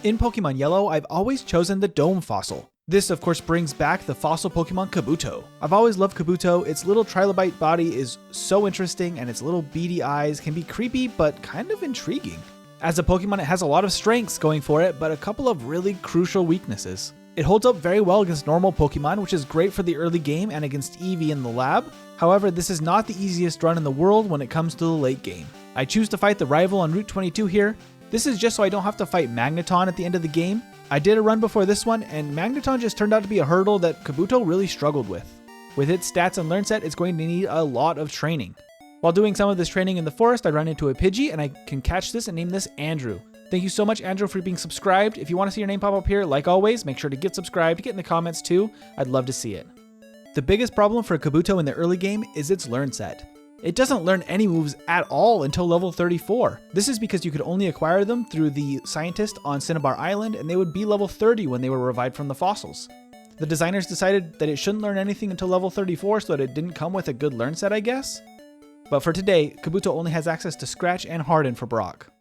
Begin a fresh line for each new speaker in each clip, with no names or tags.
In Pokemon Yellow, I've always chosen the Dome Fossil. This of course brings back the fossil Pokemon Kabuto. I've always loved Kabuto. Its little trilobite body is so interesting and its little beady eyes can be creepy but kind of intriguing. As a Pokemon, it has a lot of strengths going for it, but a couple of really crucial weaknesses. It holds up very well against normal Pokemon, which is great for the early game and against Eevee in the lab. However, this is not the easiest run in the world when it comes to the late game. I choose to fight the rival on Route 22 here. This is just so I don't have to fight Magneton at the end of the game. I did a run before this one, and Magneton just turned out to be a hurdle that Kabuto really struggled with. With its stats and learn set, it's going to need a lot of training. While doing some of this training in the forest, I run into a Pidgey, and I can catch this and name this Andrew. Thank you so much, Andrew, for being subscribed. If you want to see your name pop up here, like always, make sure to get subscribed, get in the comments too. I'd love to see it. The biggest problem for Kabuto in the early game is its learn set. It doesn't learn any moves at all until level 34. This is because you could only acquire them through the scientist on Cinnabar Island, and they would be level 30 when they were revived from the fossils. The designers decided that it shouldn't learn anything until level 34 so that it didn't come with a good learn set, I guess. But for today, Kabuto only has access to Scratch and Harden for Brock.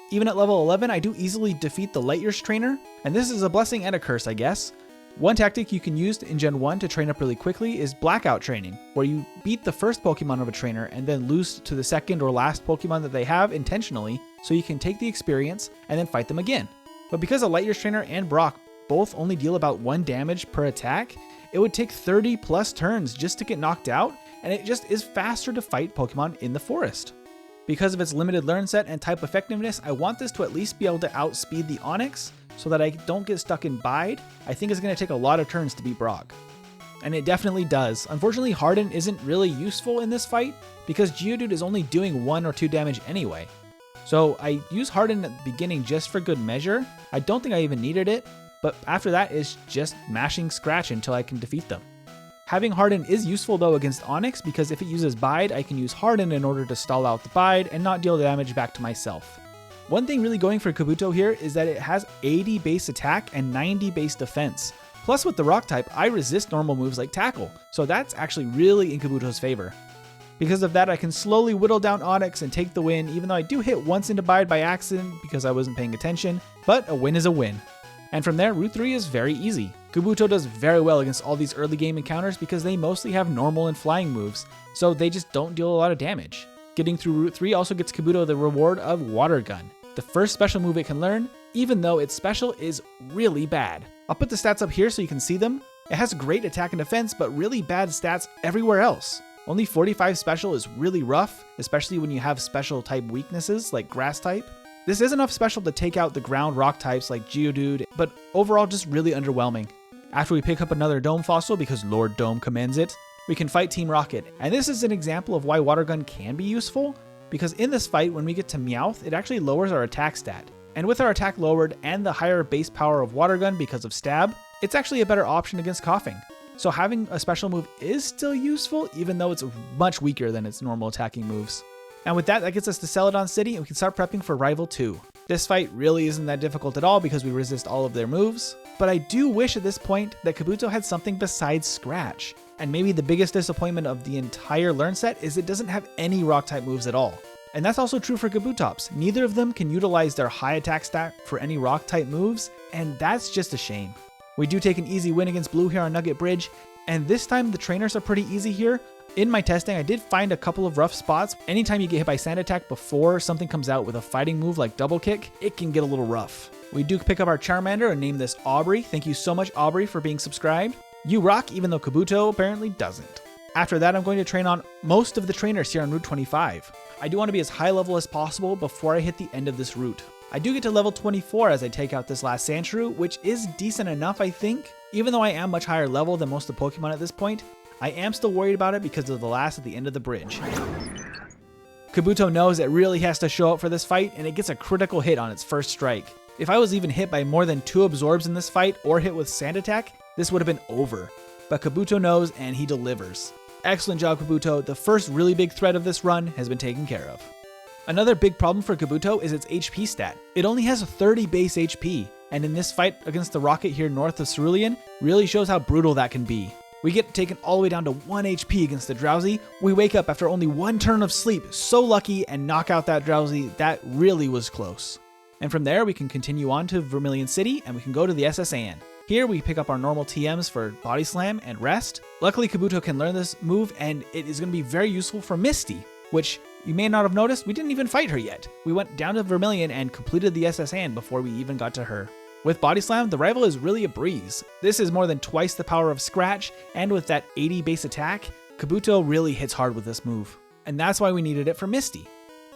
Even at level 11, I do easily defeat the Light Years trainer, and this is a blessing and a curse, I guess. One tactic you can use in Gen 1 to train up really quickly is Blackout training, where you beat the first Pokemon of a trainer and then lose to the second or last Pokemon that they have intentionally, so you can take the experience and then fight them again. But because a Light Years trainer and Brock both only deal about 1 damage per attack, it would take 30 plus turns just to get knocked out, and it just is faster to fight Pokemon in the forest. Because of its limited learn set and type effectiveness, I want this to at least be able to outspeed the Onix, so that I don't get stuck in Bide. I think it's going to take a lot of turns to beat Brock. And it definitely does. Unfortunately, Harden isn't really useful in this fight, because Geodude is only doing 1 or 2 damage anyway. So I use Harden at the beginning just for good measure. I don't think I even needed it, but after that it's just mashing Scratch until I can defeat them. Having Harden is useful though against Onix, because if it uses Bide, I can use Harden in order to stall out the Bide and not deal damage back to myself. One thing really going for Kabuto here is that it has 80 base attack and 90 base defense. Plus with the rock type, I resist normal moves like Tackle, so that's actually really in Kabuto's favor. Because of that, I can slowly whittle down Onix and take the win, even though I do hit once into Bide by accident because I wasn't paying attention, but a win is a win. And from there, Route 3 is very easy. Kabuto does very well against all these early game encounters because they mostly have normal and flying moves, so they just don't deal a lot of damage. Getting through Route 3 also gets Kabuto the reward of Water Gun, the first special move it can learn, even though its special is really bad. I'll put the stats up here so you can see them. It has great attack and defense, but really bad stats everywhere else. Only 45 special is really rough, especially when you have special type weaknesses like Grass type. This is enough special to take out the ground rock types like Geodude, but overall just really underwhelming. After we pick up another Dome Fossil because Lord Dome commands it, we can fight Team Rocket, and this is an example of why Water Gun can be useful, because in this fight, when we get to Meowth, it actually lowers our attack stat. And with our attack lowered and the higher base power of Water Gun because of Stab, it's actually a better option against Coughing. So having a special move is still useful, even though it's much weaker than its normal attacking moves. And with that gets us to Celadon City, and we can start prepping for Rival 2. This fight really isn't that difficult at all because we resist all of their moves, but I do wish at this point that Kabuto had something besides Scratch. And maybe the biggest disappointment of the entire learn set is it doesn't have any rock type moves at all. And that's also true for Kabutops. Neither of them can utilize their high attack stat for any rock type moves, and that's just a shame. We do take an easy win against Blue here on Nugget Bridge, and this time the trainers are pretty easy here. In my testing, I did find a couple of rough spots. Anytime you get hit by Sand Attack before something comes out with a fighting move like Double Kick, it can get a little rough. We do pick up our Charmander and name this Aubrey. Thank you so much, Aubrey, for being subscribed. You rock, even though Kabuto apparently doesn't. After that, I'm going to train on most of the trainers here on Route 25. I do want to be as high level as possible before I hit the end of this route. I do get to level 24 as I take out this last Sandshrew, which is decent enough, I think. Even though I am much higher level than most of the Pokemon at this point, I am still worried about it because of the last at the end of the bridge. Kabuto knows it really has to show up for this fight, and it gets a critical hit on its first strike. If I was even hit by more than 2 absorbs in this fight or hit with Sand Attack, this would have been over. But Kabuto knows, and he delivers. Excellent job, Kabuto. The first really big threat of this run has been taken care of. Another big problem for Kabuto is its HP stat. It only has 30 base HP, and in this fight against the Rocket here north of Cerulean, really shows how brutal that can be. We get taken all the way down to 1 HP against the Drowsy. We wake up after only 1 turn of sleep, so lucky, and knock out that Drowsy. That really was close. And from there, we can continue on to Vermilion City, and we can go to the SSN. Here, we pick up our normal TMs for Body Slam and Rest. Luckily, Kabuto can learn this move, and it is going to be very useful for Misty, which you may not have noticed, we didn't even fight her yet. We went down to Vermilion and completed the SSN before we even got to her. With Body Slam, the rival is really a breeze. This is more than twice the power of Scratch, and with that 80 base attack, Kabuto really hits hard with this move. And that's why we needed it for Misty.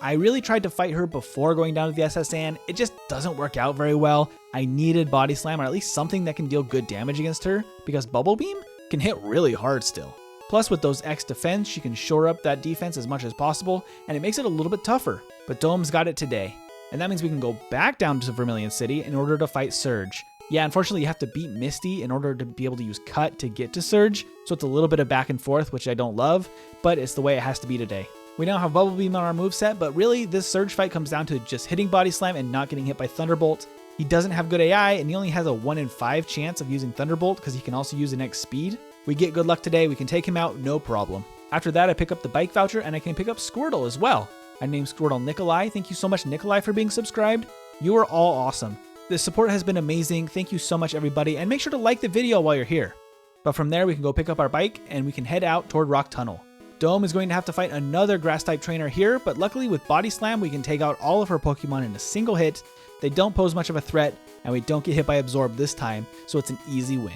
I really tried to fight her before going down to the SSN, it just doesn't work out very well. I needed Body Slam, or at least something that can deal good damage against her, because Bubble Beam can hit really hard still. Plus with those X defense, she can shore up that defense as much as possible, and it makes it a little bit tougher. But Dome's got it today. And that means we can go back down to Vermilion City in order to fight Surge. Yeah, unfortunately you have to beat Misty in order to be able to use Cut to get to Surge, so it's a little bit of back and forth, which I don't love, but it's the way it has to be today. We now have Bubble Beam on our moveset, but really this Surge fight comes down to just hitting Body Slam and not getting hit by Thunderbolt. He doesn't have good AI, and he only has a 1 in 5 chance of using Thunderbolt because he can also use an X speed. We get good luck today, we can take him out, no problem. After that, I pick up the bike voucher, and I can pick up Squirtle as well. I named Squirtle Nikolai. Thank you so much, Nikolai, for being subscribed. You are all awesome. The support has been amazing. Thank you so much, everybody, and make sure to like the video while you're here. But from there, we can go pick up our bike, and we can head out toward Rock Tunnel. Dome is going to have to fight another Grass-type trainer here, but luckily with Body Slam, we can take out all of her Pokemon in a single hit. They don't pose much of a threat, and we don't get hit by Absorb this time, so it's an easy win.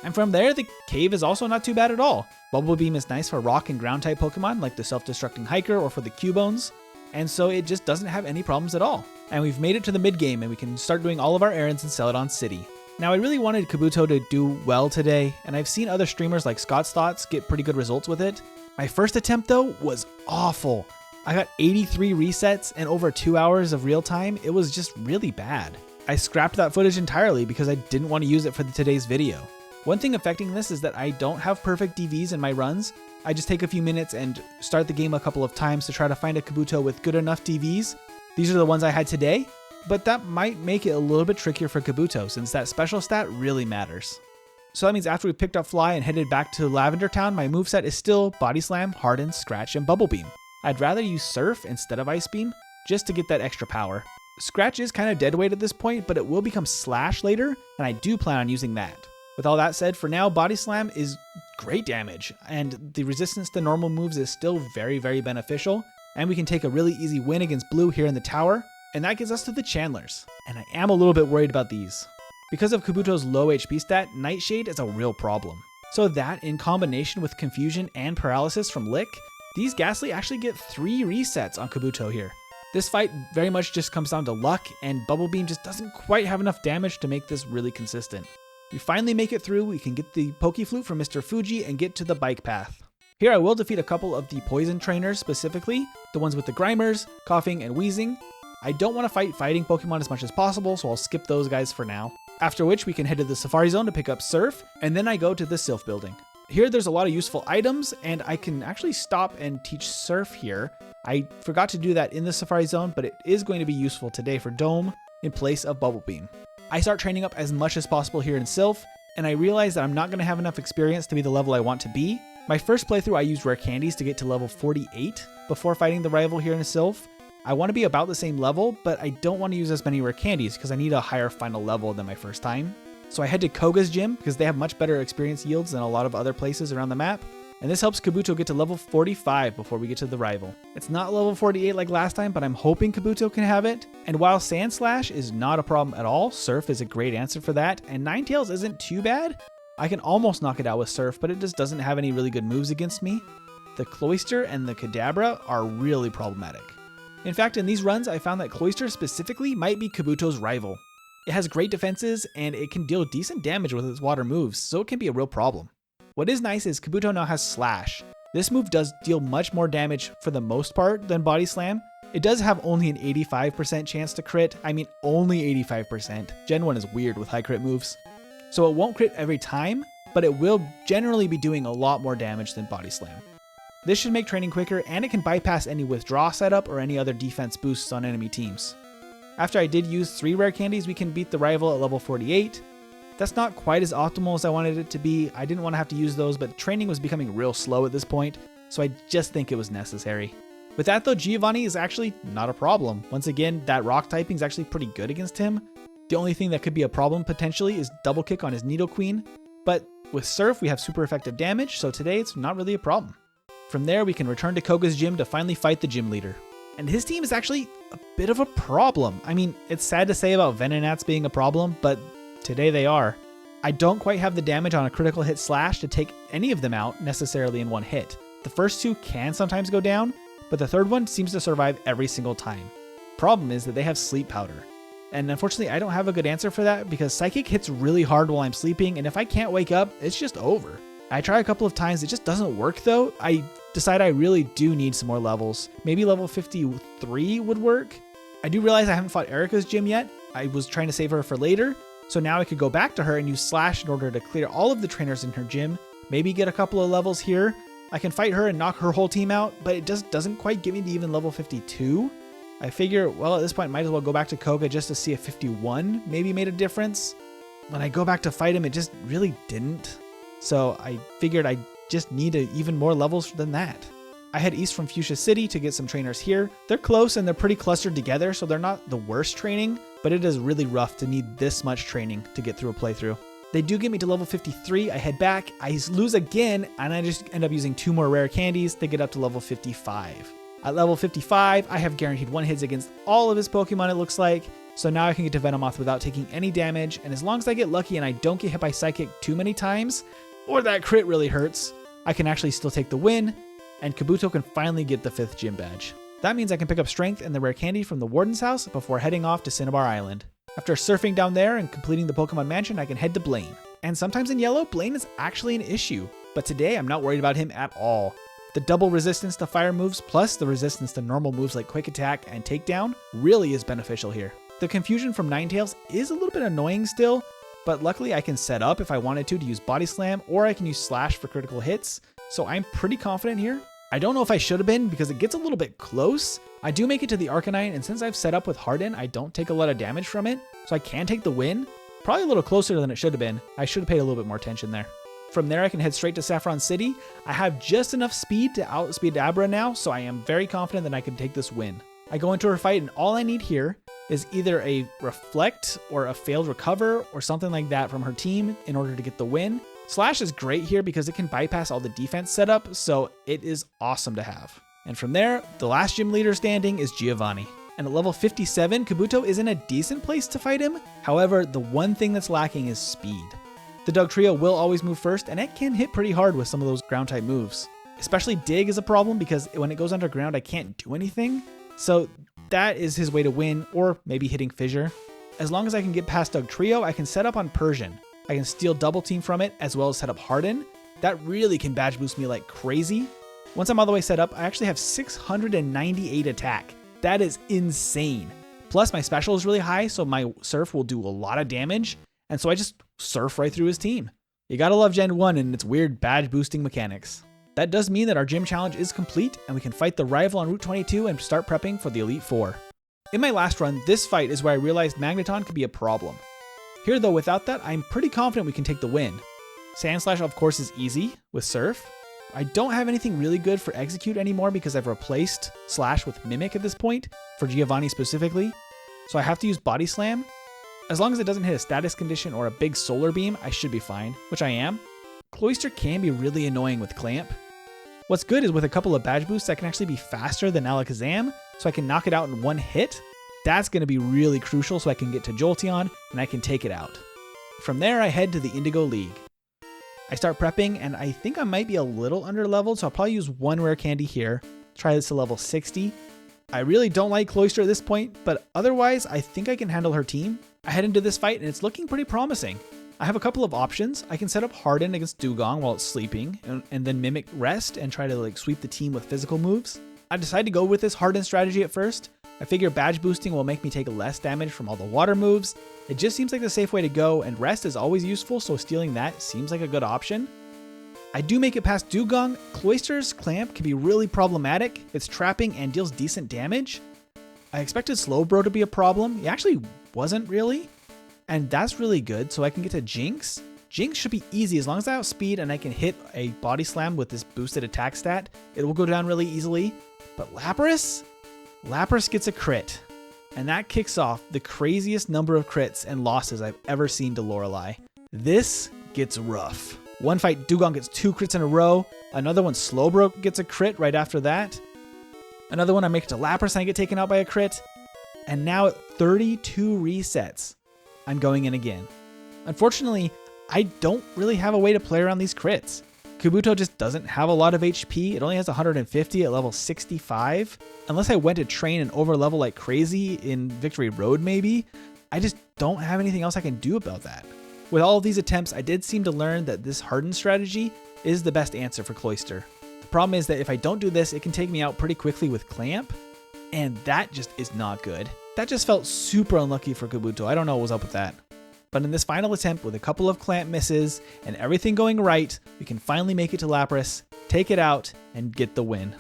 And from there, the cave is also not too bad at all. Bubble Beam is nice for rock and ground type Pokemon like the self-destructing Hiker or for the Cubones, and so it just doesn't have any problems at all. And we've made it to the mid-game, and we can start doing all of our errands in Celadon City. Now I really wanted Kabuto to do well today, and I've seen other streamers like Scott's Thoughts get pretty good results with it. My first attempt though was awful. I got 83 resets and over 2 hours of real time. It was just really bad. I scrapped that footage entirely because I didn't want to use it for today's video. One thing affecting this is that I don't have perfect DVs in my runs. I just take a few minutes and start the game a couple of times to try to find a Kabuto with good enough DVs. These are the ones I had today, but that might make it a little bit trickier for Kabuto since that special stat really matters. So that means after we picked up Fly and headed back to Lavender Town, my moveset is still Body Slam, Harden, Scratch, and Bubble Beam. I'd rather use Surf instead of Ice Beam, just to get that extra power. Scratch is kind of dead weight at this point, but it will become Slash later, and I do plan on using that. With all that said, for now, Body Slam is great damage, and the resistance to normal moves is still very, very beneficial, and we can take a really easy win against Blue here in the tower, and that gets us to the Chandlers. And I am a little bit worried about these. Because of Kabuto's low HP stat, Nightshade is a real problem. So that, in combination with Confusion and Paralysis from Lick, these Ghastly actually get 3 resets on Kabuto here. This fight very much just comes down to luck, and Bubble Beam just doesn't quite have enough damage to make this really consistent. We finally make it through, we can get the Pokeflute from Mr. Fuji and get to the bike path. Here I will defeat a couple of the poison trainers specifically, the ones with the Grimers, Coughing, and Wheezing. I don't want to fight fighting Pokemon as much as possible, so I'll skip those guys for now. After which we can head to the Safari Zone to pick up Surf, and then I go to the Silph building. Here there's a lot of useful items, and I can actually stop and teach Surf here. I forgot to do that in the Safari Zone, but it is going to be useful today for Dome in place of Bubble Beam. I start training up as much as possible here in Silph, and I realize that I'm not going to have enough experience to be the level I want to be. My first playthrough I used rare candies to get to level 48 before fighting the rival here in Silph. I want to be about the same level, but I don't want to use as many rare candies because I need a higher final level than my first time. So I head to Koga's gym because they have much better experience yields than a lot of other places around the map. And this helps Kabuto get to level 45 before we get to the rival. It's not level 48 like last time, but I'm hoping Kabuto can have it. And while Sand Slash is not a problem at all, Surf is a great answer for that. And Ninetales isn't too bad. I can almost knock it out with Surf, but it just doesn't have any really good moves against me. The Cloyster and the Kadabra are really problematic. In fact, in these runs, I found that Cloyster specifically might be Kabuto's rival. It has great defenses, and it can deal decent damage with its water moves, so it can be a real problem. What is nice is Kabuto now has Slash. This move does deal much more damage for the most part than Body Slam. It does have only an 85% chance to crit, I mean only 85%. Gen 1 is weird with high crit moves. So it won't crit every time, but it will generally be doing a lot more damage than Body Slam. This should make training quicker, and it can bypass any withdraw setup or any other defense boosts on enemy teams. After I did use 3 rare candies, we can beat the rival at level 48. That's not quite as optimal as I wanted it to be. I didn't want to have to use those, but training was becoming real slow at this point, so I just think it was necessary. With that though, Giovanni is actually not a problem. Once again, that rock typing is actually pretty good against him. The only thing that could be a problem potentially is double kick on his Nidoqueen, but with Surf we have super effective damage, so today it's not really a problem. From there we can return to Koga's gym to finally fight the gym leader. And his team is actually a bit of a problem. I mean, it's sad to say about Venonats being a problem, but today they are. I don't quite have the damage on a critical hit slash to take any of them out necessarily in one hit. The first two can sometimes go down, but the third one seems to survive every single time. Problem is that they have sleep powder. And unfortunately, I don't have a good answer for that because Psychic hits really hard while I'm sleeping, and if I can't wake up, it's just over. I try a couple of times, it just doesn't work though. I decide I really do need some more levels. Maybe level 53 would work. I do realize I haven't fought Erica's gym yet. I was trying to save her for later, so now I could go back to her and use Slash in order to clear all of the trainers in her gym, maybe get a couple of levels here. I can fight her and knock her whole team out, but it just doesn't quite get me to even level 52. I figure, well, at this point, might as well go back to Koga just to see if 51 maybe made a difference. When I go back to fight him, it just really didn't. So I figured I just need even more levels than that. I head east from Fuchsia City to get some trainers here. They're close and they're pretty clustered together, so they're not the worst training, but it is really rough to need this much training to get through a playthrough. They do get me to level 53, I head back, I lose again, and I just end up using 2 more rare candies to get up to level 55. At level 55, I have guaranteed 1-hits against all of his Pokemon, it looks like, so now I can get to Venomoth without taking any damage, and as long as I get lucky and I don't get hit by Psychic too many times, or that crit really hurts, I can actually still take the win, and Kabuto can finally get the 5th gym badge. That means I can pick up Strength and the rare candy from the Warden's house before heading off to Cinnabar Island. After surfing down there and completing the Pokemon Mansion, I can head to Blaine. And sometimes in Yellow, Blaine is actually an issue, but today I'm not worried about him at all. The double resistance to fire moves plus the resistance to normal moves like Quick Attack and Takedown really is beneficial here. The confusion from Ninetales is a little bit annoying still, but luckily I can set up if I wanted to use Body Slam, or I can use Slash for critical hits, so I'm pretty confident here. I don't know if I should have been because it gets a little bit close. I do make it to the Arcanine, and since I've set up with Harden, I don't take a lot of damage from it, so I can take the win. Probably a little closer than it should have been. I should have paid a little bit more attention there. From there, I can head straight to Saffron City. I have just enough speed to outspeed Abra now, so I am very confident that I can take this win. I go into her fight, and all I need here is either a Reflect or a failed Recover or something like that from her team in order to get the win. Slash is great here because it can bypass all the defense setup, so it is awesome to have. And from there, the last gym leader standing is Giovanni. And at level 57, Kabuto is in a decent place to fight him. However, the one thing that's lacking is speed. The Dug Trio will always move first, and it can hit pretty hard with some of those ground type moves. Especially Dig is a problem because when it goes underground, I can't do anything. So that is his way to win, or maybe hitting Fissure. As long as I can get past Dug Trio, I can set up on Persian. I can steal Double Team from it, as well as set up Harden. That really can badge boost me like crazy. Once I'm all the way set up, I actually have 698 attack. That is insane. Plus my special is really high, so my Surf will do a lot of damage, and so I just surf right through his team. You gotta love Gen 1 and its weird badge boosting mechanics. That does mean that our gym challenge is complete, and we can fight the rival on Route 22 and start prepping for the Elite Four. In my last run, this fight is where I realized Magneton could be a problem. Here though, without that, I'm pretty confident we can take the win. Sandslash of course is easy with Surf. I don't have anything really good for Execute anymore because I've replaced Slash with Mimic at this point, for Giovanni specifically, so I have to use Body Slam. As long as it doesn't hit a status condition or a big Solar Beam, I should be fine, which I am. Cloyster can be really annoying with Clamp. What's good is with a couple of badge boosts, I can actually be faster than Alakazam, so I can knock it out in one hit. That's going to be really crucial so I can get to Jolteon and I can take it out. From there, I head to the Indigo League. I start prepping, and I think I might be a little under leveled, so I'll probably use one rare candy here. Try this to level 60. I really don't like Cloyster at this point, but otherwise, I think I can handle her team. I head into this fight, and it's looking pretty promising. I have a couple of options. I can set up Harden against Dugong while it's sleeping, and then Mimic Rest and try to sweep the team with physical moves. I decided to go with this Harden strategy at first. I figure badge boosting will make me take less damage from all the water moves. It just seems like the safe way to go, and Rest is always useful, so stealing that seems like a good option. I do make it past Dugong. Cloyster's Clamp can be really problematic. It's trapping and deals decent damage. I expected Slowbro to be a problem. He actually wasn't really, and that's really good, so I can get to Jinx. Jinx should be easy as long as I outspeed and I can hit a Body Slam with this boosted attack stat. It will go down really easily. But Lapras? Lapras gets a crit. And that kicks off the craziest number of crits and losses I've ever seen to Lorelei. This gets rough. One fight, Dugong gets 2 crits in a row. Another one, Slowbro gets a crit right after that. Another one, I make it to Lapras and I get taken out by a crit. And now at 32 resets, I'm going in again. Unfortunately, I don't really have a way to play around these crits. Kabuto just doesn't have a lot of HP. It only has 150 at level 65. Unless I went to train and overlevel like crazy in Victory Road maybe, I just don't have anything else I can do about that. With all of these attempts, I did seem to learn that this harden strategy is the best answer for Cloyster. The problem is that if I don't do this, it can take me out pretty quickly with Clamp, and that just is not good. That just felt super unlucky for Kabuto. I don't know what was up with that. But in this final attempt with a couple of Clamp misses and everything going right, we can finally make it to Lapras, take it out, and get the win.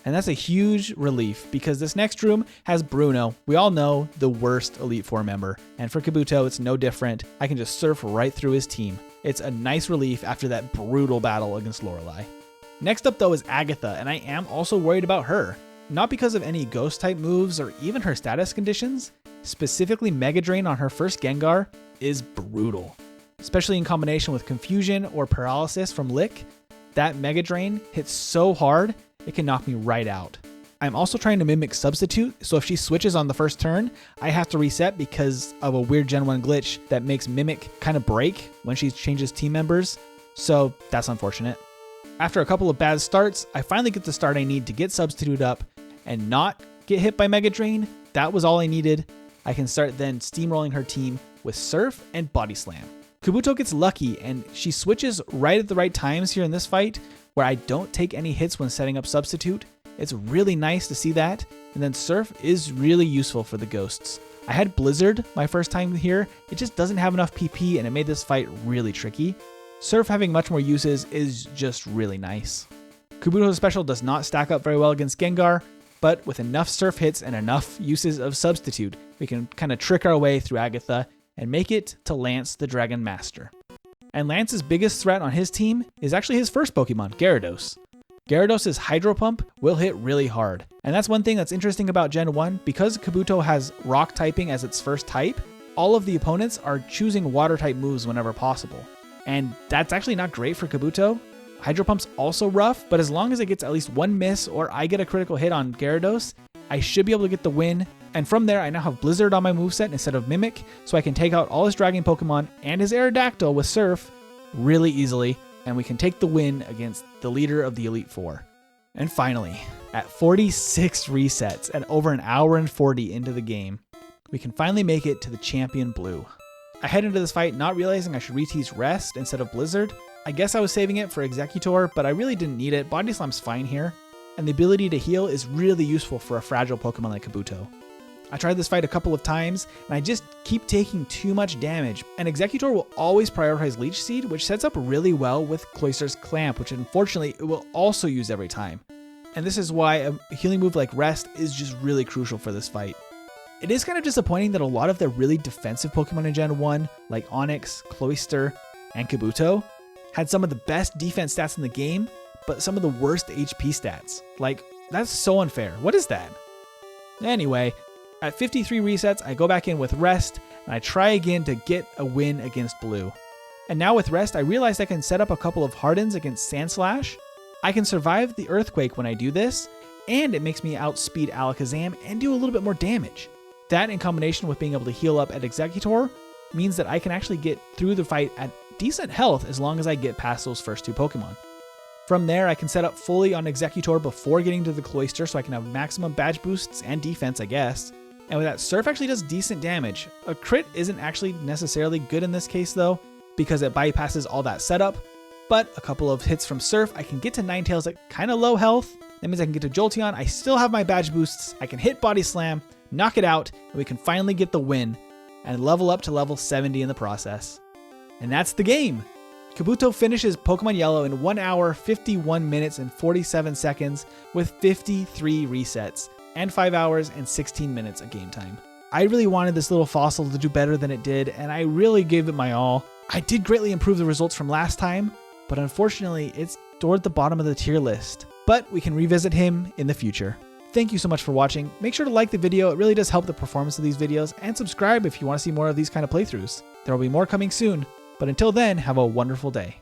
And that's a huge relief because this next room has Bruno. We all know the worst Elite Four member. And for Kabuto, it's no different. I can just surf right through his team. It's a nice relief after that brutal battle against Lorelei. Next up though is Agatha, and I am also worried about her. Not because of any ghost type moves or even her status conditions. Specifically Mega Drain on her first Gengar is brutal. Especially in combination with Confusion or Paralysis from Lick. That Mega Drain hits so hard, it can knock me right out. I'm also trying to mimic Substitute, so if she switches on the first turn, I have to reset because of a weird Gen 1 glitch that makes Mimic kind of break when she changes team members, so that's unfortunate. After a couple of bad starts, I finally get the start I need to get Substitute up and not get hit by Mega Drain. That was all I needed. I can start then steamrolling her team with Surf and Body Slam. Kabuto gets lucky and she switches right at the right times here in this fight where I don't take any hits when setting up Substitute. It's really nice to see that. And then Surf is really useful for the ghosts. I had Blizzard my first time here. It just doesn't have enough PP and it made this fight really tricky. Surf having much more uses is just really nice. Kabuto's special does not stack up very well against Gengar, but with enough Surf hits and enough uses of Substitute, we can kind of trick our way through Agatha and make it to Lance the Dragon Master. And Lance's biggest threat on his team is actually his first Pokemon, Gyarados. Gyarados' Hydro Pump will hit really hard. And that's one thing that's interesting about Gen 1, because Kabuto has Rock typing as its first type, all of the opponents are choosing Water type moves whenever possible. And that's actually not great for Kabuto. Hydro Pump's also rough, but as long as it gets at least one miss or I get a critical hit on Gyarados, I should be able to get the win. And from there, I now have Blizzard on my moveset instead of Mimic, so I can take out all his Dragon Pokemon and his Aerodactyl with Surf really easily, and we can take the win against the leader of the Elite Four. And finally, at 46 resets and over an hour and 40 into the game, we can finally make it to the Champion Blue. I head into this fight not realizing I should re-tease Rest instead of Blizzard. I guess I was saving it for Executor, but I really didn't need it. Body Slam's fine here, and the ability to heal is really useful for a fragile Pokemon like Kabuto. I tried this fight a couple of times, and I just keep taking too much damage, and Executor will always prioritize Leech Seed, which sets up really well with Cloyster's Clamp, which unfortunately it will also use every time. And this is why a healing move like Rest is just really crucial for this fight. It is kind of disappointing that a lot of the really defensive Pokemon in Gen 1, like Onix, Cloyster, and Kabuto, had some of the best defense stats in the game, but some of the worst HP stats. Like, that's so unfair. What is that? Anyway, at 53 resets, I go back in with Rest, and I try again to get a win against Blue. And now with Rest, I realized I can set up a couple of Hardens against Sandslash. I can survive the Earthquake when I do this, and it makes me outspeed Alakazam and do a little bit more damage. That in combination with being able to heal up at Executor means that I can actually get through the fight at decent health as long as I get past those first two Pokemon. From there, I can set up fully on Executor before getting to the Cloyster so I can have maximum badge boosts and defense, I guess. And with that, Surf actually does decent damage. A crit isn't actually necessarily good in this case though, because it bypasses all that setup, but a couple of hits from Surf, I can get to Ninetales at kind of low health. That means I can get to Jolteon, I still have my badge boosts, I can hit Body Slam, knock it out, and we can finally get the win, and level up to level 70 in the process. And that's the game! Kabuto finishes Pokemon Yellow in 1 hour, 51 minutes, and 47 seconds with 53 resets, and 5 hours and 16 minutes of game time. I really wanted this little fossil to do better than it did, and I really gave it my all. I did greatly improve the results from last time, but unfortunately it's toward the bottom of the tier list. But we can revisit him in the future. Thank you so much for watching. Make sure to like the video, it really does help the performance of these videos, and subscribe if you want to see more of these kind of playthroughs. There will be more coming soon, but until then, have a wonderful day.